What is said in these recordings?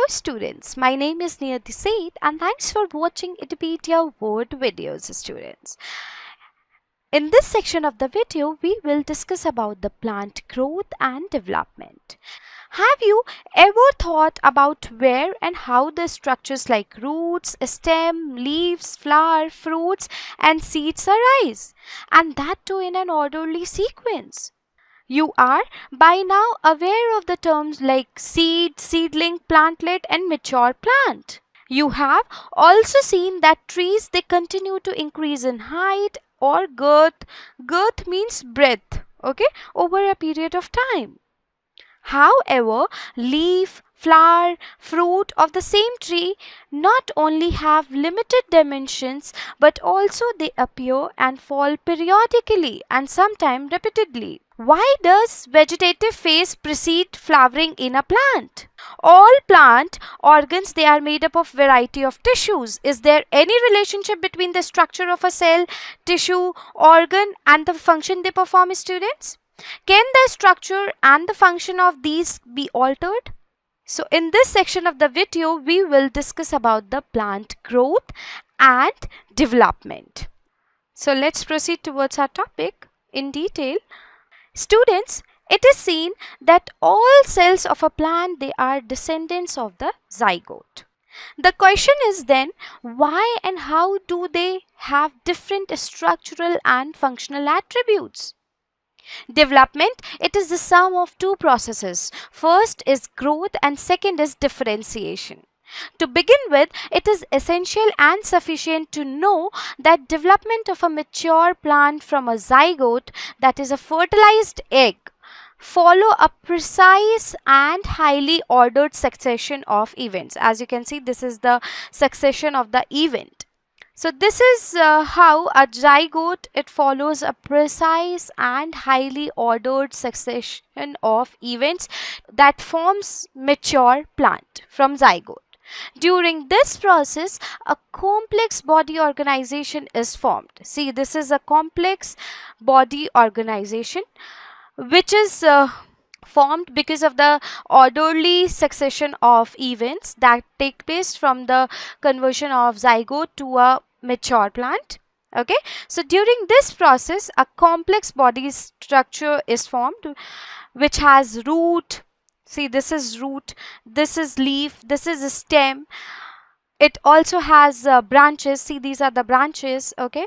students, my name is Niyati Said and thanks for watching Wikipedia word videos students. In this section of the video, we will discuss about the plant growth and development. Have you ever thought about where and how the structures like roots, stem, leaves, flower, fruits and seeds arise, and that too in an orderly sequence? You are by now aware of the terms like seed, seedling, plantlet and mature plant. You have also seen that trees they continue to increase in height or girth. Girth means breadth, okay, over a period of time. However, leaf, flower, fruit of the same tree not only have limited dimensions but also they appear and fall periodically and sometimes repeatedly. Why does vegetative phase precede flowering in a plant? All plant organs they are made up of variety of tissues. Is there any relationship between the structure of a cell, tissue, organ and the function they perform, students? Can the structure and the function of these be altered? So in this section of the video, we will discuss about the plant growth and development. So let's proceed towards our topic in detail. Students, it is seen that all cells of a plant they are descendants of the zygote. The question is then, why and how do they have different structural and functional attributes? Development, it is the sum of two processes. First is growth and second is differentiation. To begin with, it is essential and sufficient to know that development of a mature plant from a zygote, that is a fertilized egg, follow a precise and highly ordered succession of events. As you can see, this is the succession of the event. So this is how a zygote, it follows a precise and highly ordered succession of events that forms mature plant from zygote. During this process, a complex body organization is formed. See, this is a complex body organization which is formed because of the orderly succession of events that take place from the conversion of zygote to a mature plant. Okay, so during this process a complex body structure is formed which has root. See, this is root, this is leaf, this is a stem. It also has branches. See, these are the branches. Okay,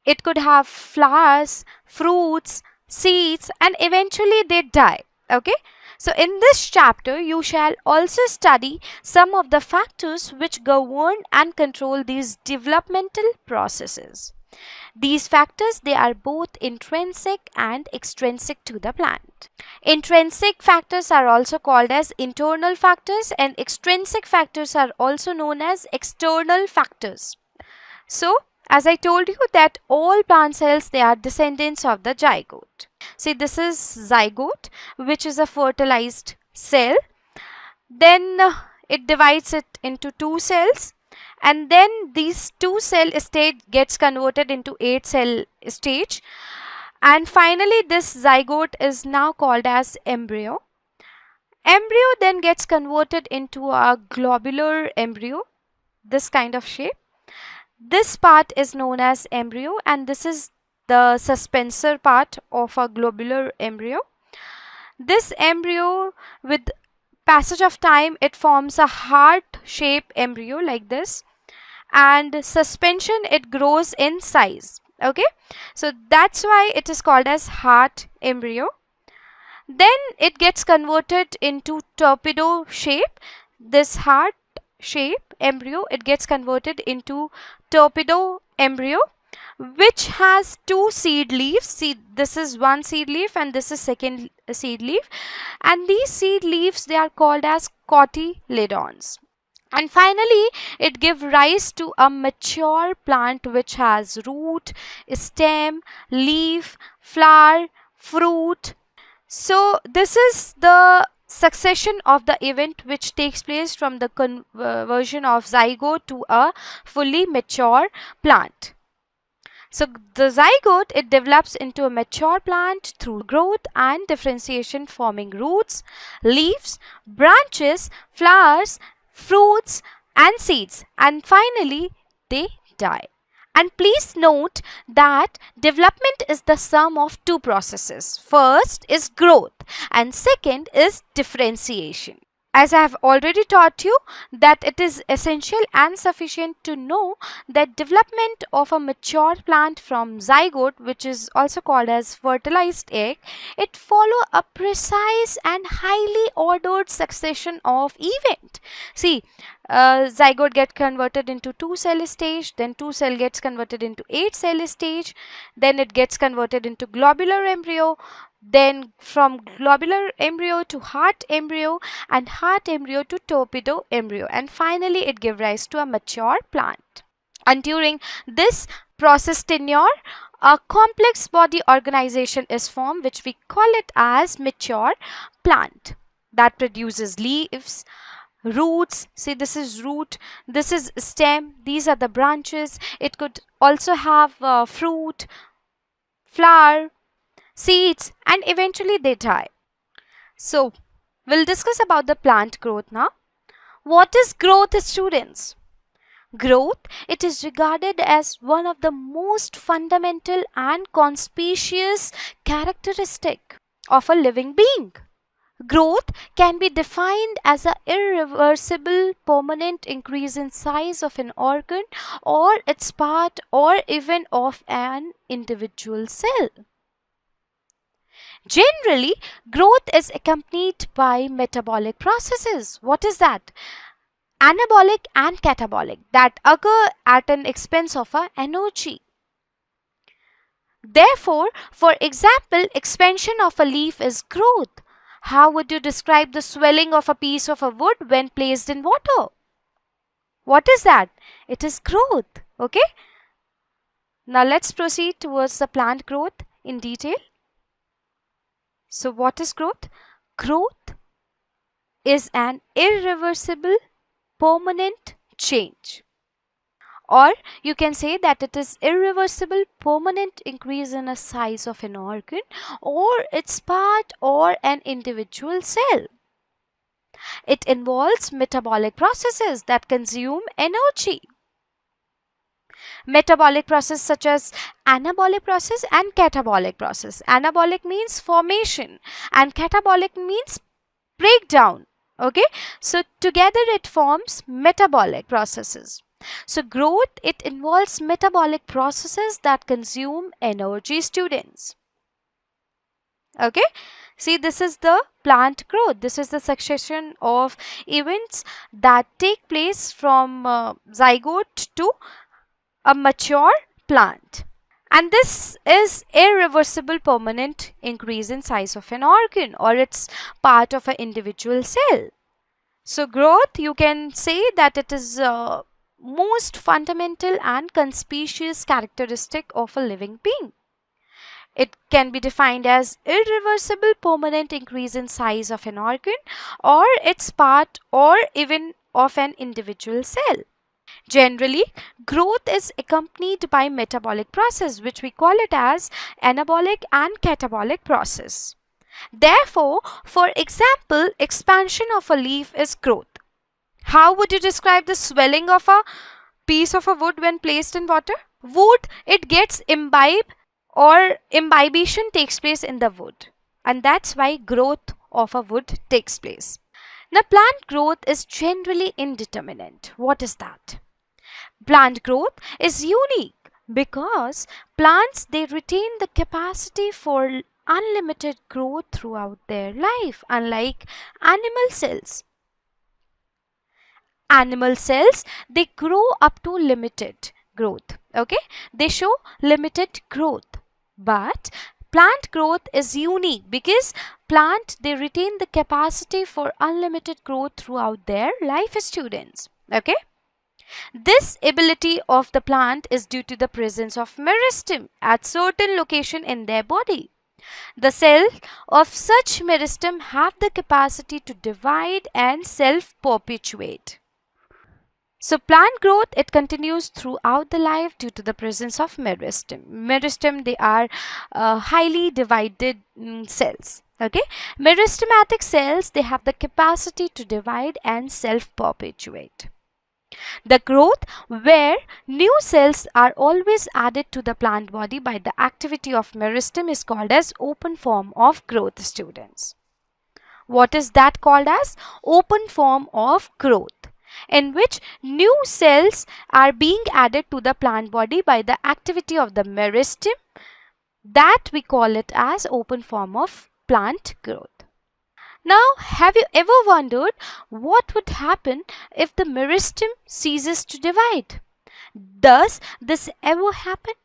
it could have flowers, fruits, seeds and eventually they die. Okay, so in this chapter you shall also study some of the factors which govern and control these developmental processes. These factors they are both intrinsic and extrinsic to the plant. Intrinsic factors are also called as internal factors and extrinsic factors are also known as external factors. So as I told you that all plant cells they are descendants of the zygote. See, this is zygote which is a fertilized cell. Then it divides it into two cells and then these two cell stage gets converted into 8 cell stage and finally this zygote is now called as embryo. Embryo then gets converted into a globular embryo, this kind of shape. This part is known as embryo and this is the suspensor part of a globular embryo. This embryo with passage of time it forms a heart shaped embryo like this and suspension it grows in size. Okay, so that's why it is called as heart embryo. Then it gets converted into torpedo shape. This heart shape embryo it gets converted into torpedo embryo which has two seed leaves. See, this is one seed leaf and this is second seed leaf and these seed leaves they are called as cotyledons. And finally it gives rise to a mature plant which has root, stem, leaf, flower, fruit. So this is the succession of the event which takes place from the conversion of zygote to a fully mature plant. So the zygote, it develops into a mature plant through growth and differentiation, forming roots, leaves, branches, flowers, fruits and seeds, and finally they die. And please note that development is the sum of two processes. First is growth and second is differentiation. As I have already taught you that it is essential and sufficient to know that development of a mature plant from zygote, which is also called as fertilized egg, it follow a precise and highly ordered succession of event. See, zygote gets converted into 2-cell stage, then 2-cell gets converted into 8-cell stage, then it gets converted into globular embryo, then from globular embryo to heart embryo, and heart embryo to torpedo embryo, and finally it gives rise to a mature plant. And during this process tenure, a complex body organization is formed, which we call it as mature plant, that produces leaves, roots. See, this is root, this is stem, these are the branches. It could also have fruit, flower, seeds, and eventually they die. So we'll discuss about the plant growth now. What is growth, students? Growth, it is regarded as one of the most fundamental and conspicuous characteristic of a living being. Growth can be defined as an irreversible permanent increase in size of an organ or its part or even of an individual cell. Generally, growth is accompanied by metabolic processes. What is that? Anabolic and catabolic, that occur at an expense of energy. Therefore, for example, expansion of a leaf is growth. How would you describe the swelling of a piece of a wood when placed in water? What is that? It is growth. Okay. Now let's proceed towards the plant growth in detail. So what is growth? Growth is an irreversible permanent change, or you can say that it is irreversible permanent increase in a size of an organ or its part or an individual cell. It involves metabolic processes that consume energy. Metabolic process such as anabolic process and catabolic process. Anabolic means formation and catabolic means breakdown. Okay, so together it forms metabolic processes. So growth, it involves metabolic processes that consume energy, students. Okay, see, this is the plant growth. This is the succession of events that take place from zygote to a mature plant. And this is irreversible permanent increase in size of an organ or its part of an individual cell. So growth, you can say that it is most fundamental and conspicuous characteristic of a living being. It can be defined as irreversible permanent increase in size of an organ or its part or even of an individual cell. Generally, growth is accompanied by metabolic process, which we call it as anabolic and catabolic process. Therefore, for example, expansion of a leaf is growth. How would you describe the swelling of a piece of a wood when placed in water? Wood, it gets imbibed or imbibition takes place in the wood, and that's why growth of a wood takes place. Now, plant growth is generally indeterminate. What is that? Plant growth is unique because plants, they retain the capacity for unlimited growth throughout their life, unlike animal cells. Animal cells, they grow up to limited growth. Okay, they show limited growth, but plant growth is unique because plant, they retain the capacity for unlimited growth throughout their life, students. Okay, this ability of the plant is due to the presence of meristem at certain location in their body. The cells of such meristem have the capacity to divide and self-perpetuate. So plant growth, it continues throughout the life due to the presence of meristem. Meristem, they are highly divided cells. Okay, meristematic cells, they have the capacity to divide and self-perpetuate. The growth where new cells are always added to the plant body by the activity of meristem is called as open form of growth, students. What is that called as? Open form of growth, in which new cells are being added to the plant body by the activity of the meristem. That we call it as open form of plant growth. Now, have you ever wondered what would happen if the meristem ceases to divide? Does this ever happen?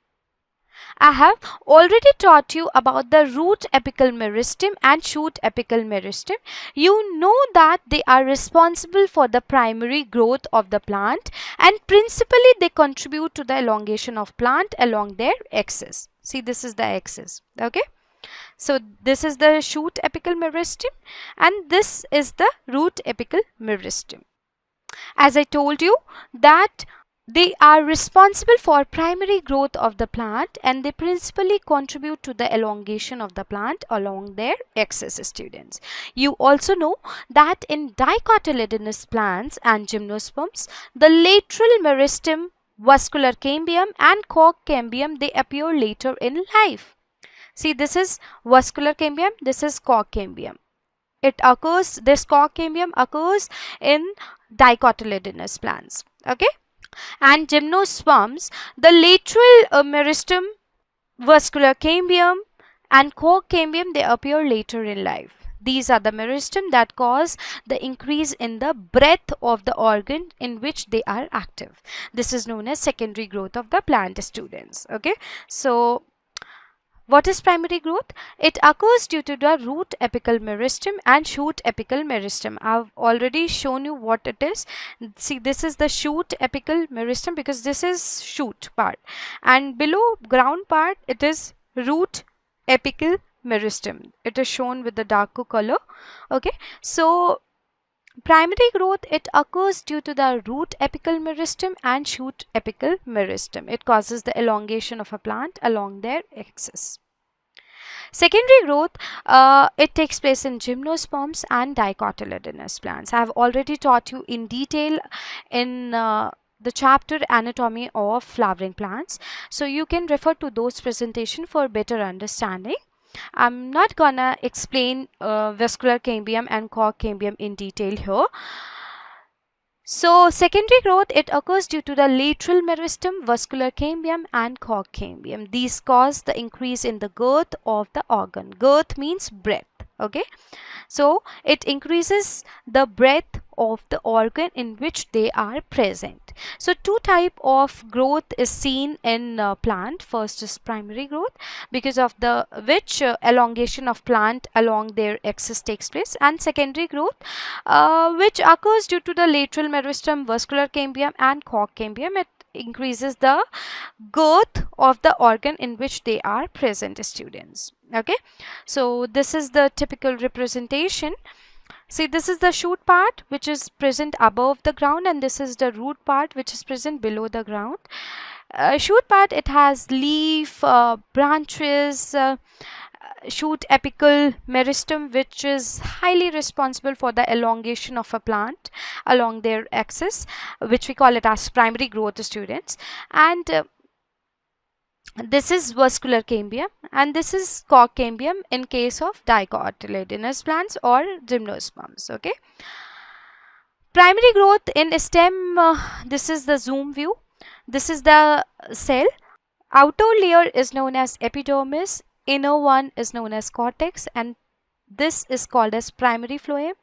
I have already taught you about the root apical meristem and shoot apical meristem. You know that they are responsible for the primary growth of the plant, and principally they contribute to the elongation of plant along their axis. See, this is the axis. Okay. So this is the shoot apical meristem and this is the root apical meristem. As I told you that they are responsible for primary growth of the plant and they principally contribute to the elongation of the plant along their axis, students. You also know that in dicotyledonous plants and gymnosperms, the lateral meristem, vascular cambium and cork cambium, they appear later in life. See, this is vascular cambium, this is cork cambium. This cork cambium occurs in dicotyledonous plants. Okay. And gymnosperms, the lateral meristem, vascular cambium and cork cambium, they appear later in life. These are the meristem that cause the increase in the breadth of the organ in which they are active. This is known as secondary growth of the plant, students. Okay. So what is primary growth? It occurs due to the root apical meristem and shoot apical meristem. I've already shown you what it is. See, this is the shoot apical meristem because this is shoot part, and below ground part it is root apical meristem. It is shown with the darker color. Okay, so primary growth, it occurs due to the root apical meristem and shoot apical meristem. It causes the elongation of a plant along their axis. Secondary growth, it takes place in gymnosperms and dicotyledonous plants. I have already taught you in detail in the chapter anatomy of flowering plants. So you can refer to those presentations for better understanding. I'm not gonna explain vascular cambium and cork cambium in detail here. So secondary growth, it occurs due to the lateral meristem, vascular cambium and cork cambium. These cause the increase in the girth of the organ. Girth means breadth. Okay. So it increases the breadth of the organ in which they are present. So two type of growth is seen in plant. First is primary growth, because of the which elongation of plant along their axis takes place, and secondary growth which occurs due to the lateral meristem, vascular cambium and cork cambium. It increases the girth of the organ in which they are present, students. Okay, so this is the typical representation. See, this is the shoot part which is present above the ground, and this is the root part which is present below the ground. Shoot part, it has leaf, branches, shoot apical meristem, which is highly responsible for the elongation of a plant along their axis, which we call it as primary growth, students. And this is vascular cambium and this is cork cambium in case of dicotyledonous plants or gymnosperms. Okay. Primary growth in stem, this is the zoom view. This is the cell. Outer layer is known as epidermis, inner one is known as cortex, and this is called as primary phloem.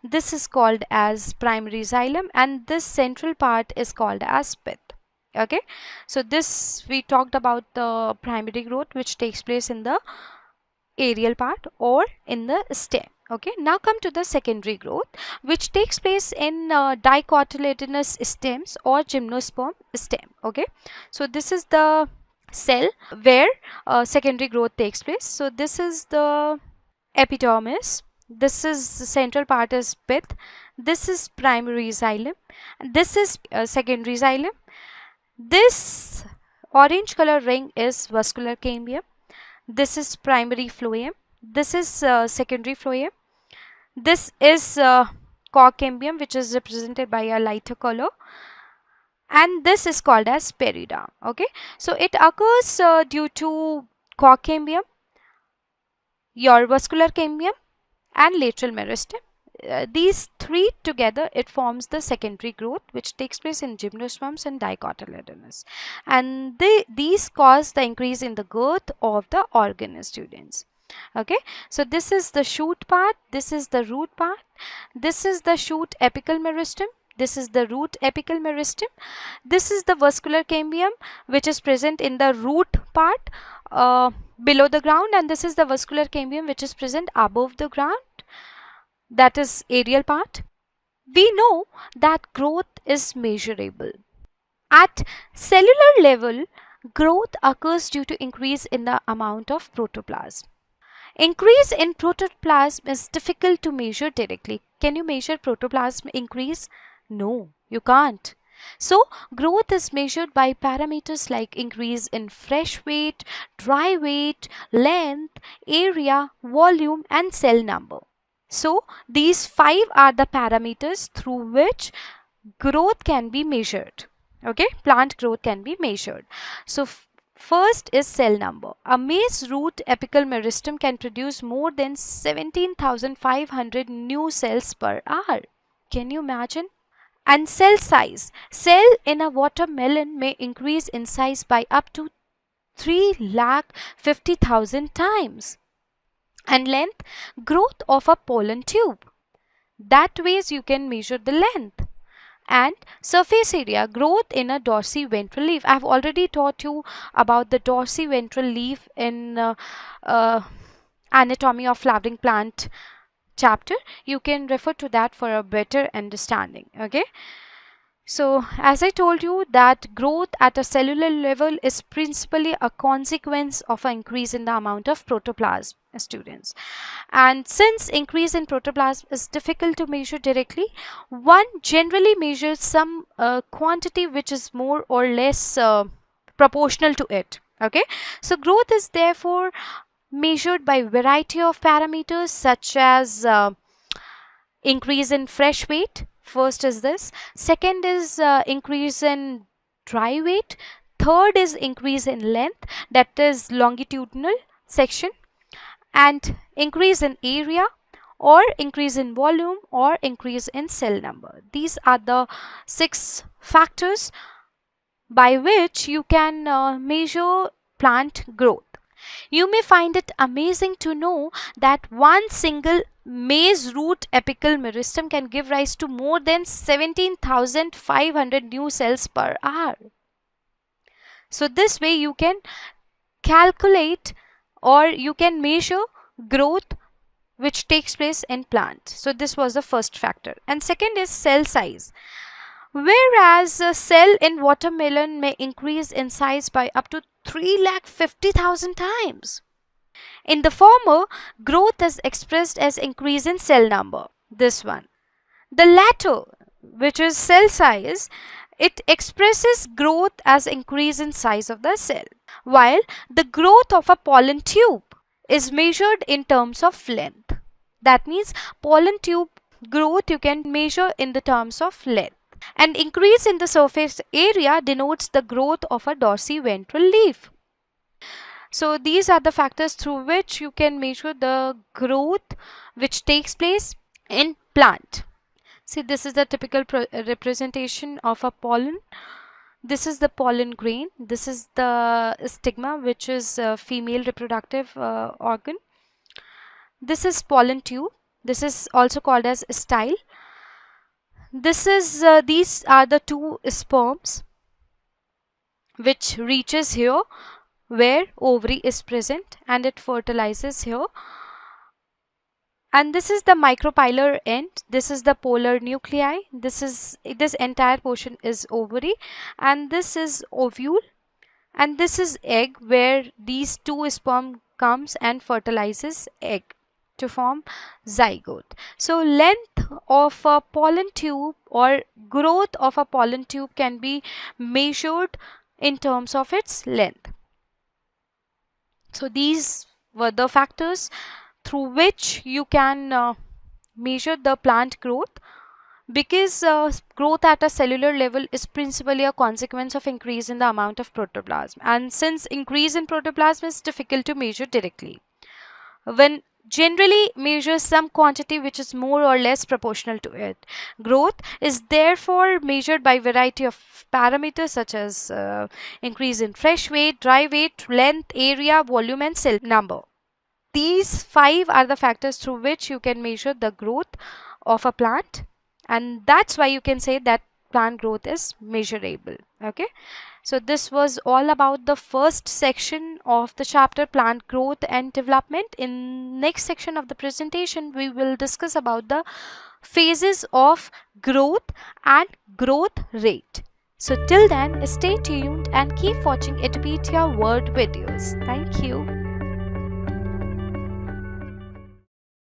This is called as primary xylem, and this central part is called as pith. Okay, so this we talked about the primary growth which takes place in the aerial part or in the stem. Okay, now come to the secondary growth which takes place in dicotyledonous stems or gymnosperm stem. Okay, so this is the cell where secondary growth takes place. So this is the epidermis, This is the central part is pith. This is primary xylem. This is secondary xylem. This orange color ring is vascular cambium. This is primary phloem. This is secondary phloem. This is cork cambium, which is represented by a lighter color, and this is called as periderm. Okay, so it occurs due to cork cambium, your vascular cambium, and lateral meristem. These three together, it forms the secondary growth, which takes place in gymnosperms and dicotyledonous, and these cause the increase in the girth of the organ, students. Okay, so this is the shoot part, this is the root part, this is the shoot apical meristem, this is the root apical meristem, this is the vascular cambium, which is present in the root part below the ground, and this is the vascular cambium which is present above the ground, that is aerial part. We know that growth is measurable. At cellular level, growth occurs due to increase in the amount of protoplasm. Increase in protoplasm is difficult to measure directly. Can you measure protoplasm increase? No, you can't. So, growth is measured by parameters like increase in fresh weight, dry weight, length, area, volume, and cell number. So, these 5 are the parameters through which growth can be measured. Okay, plant growth can be measured. So, first is cell number. A maize root apical meristem can produce more than 17,500 new cells per hour. Can you imagine? And cell size. Cell in a watermelon may increase in size by up to 3,50,000 times. And length, growth of a pollen tube. That ways you can measure the length. And surface area, growth in a dorsiventral leaf. I have already taught you about the dorsiventral leaf in anatomy of flowering plant chapter. You can refer to that for a better understanding. Okay. So, as I told you that growth at a cellular level is principally a consequence of an increase in the amount of protoplasm, students. And since increase in protoplasm is difficult to measure directly, one generally measures some quantity which is more or less proportional to it. Okay, so growth is therefore measured by variety of parameters such as increase in fresh weight. First is this. Second is increase in dry weight. Third is increase in length, that is longitudinal section, and increase in area, or increase in volume, or increase in cell number. These are the 6 factors by which you can measure plant growth. You may find it amazing to know that one single maize root apical meristem can give rise to more than 17,500 new cells per hour. So this way you can calculate or you can measure growth which takes place in plant. So this was the first factor. And second is cell size. Whereas a cell in watermelon may increase in size by up to 3,50,000 times. In the former, growth is expressed as increase in cell number. This one. The latter, which is cell size, it expresses growth as increase in size of the cell. While the growth of a pollen tube is measured in terms of length. That means pollen tube growth you can measure in the terms of length. And increase in the surface area denotes the growth of a dorsiventral leaf. So these are the factors through which you can measure the growth which takes place in plant. See, this is the typical representation of a pollen. This is the pollen grain. This is the stigma, which is a female reproductive organ. This is pollen tube. This is also called as style. This is these are the 2 sperms which reaches here where ovary is present and it fertilizes here. And this is the micropylar end. This is the polar nuclei. This entire portion is ovary, and this is ovule, and this is egg where these 2 sperm comes and fertilizes egg. to form zygote. So length of a pollen tube or growth of a pollen tube can be measured in terms of its length. So these were the factors through which you can measure the plant growth, because growth at a cellular level is principally a consequence of increase in the amount of protoplasm, and since increase in protoplasm is difficult to measure directly, when generally measures some quantity which is more or less proportional to it. Growth is therefore measured by variety of parameters such as increase in fresh weight, dry weight, length, area, volume and cell number. These five are the factors through which you can measure the growth of a plant, and that's why you can say that plant growth is measurable. Okay, so this was all about the first section of the chapter, plant growth and development. In next section of the presentation we will discuss about the phases of growth and growth rate. So till then, stay tuned and keep watching Edupedia World videos. Thank you.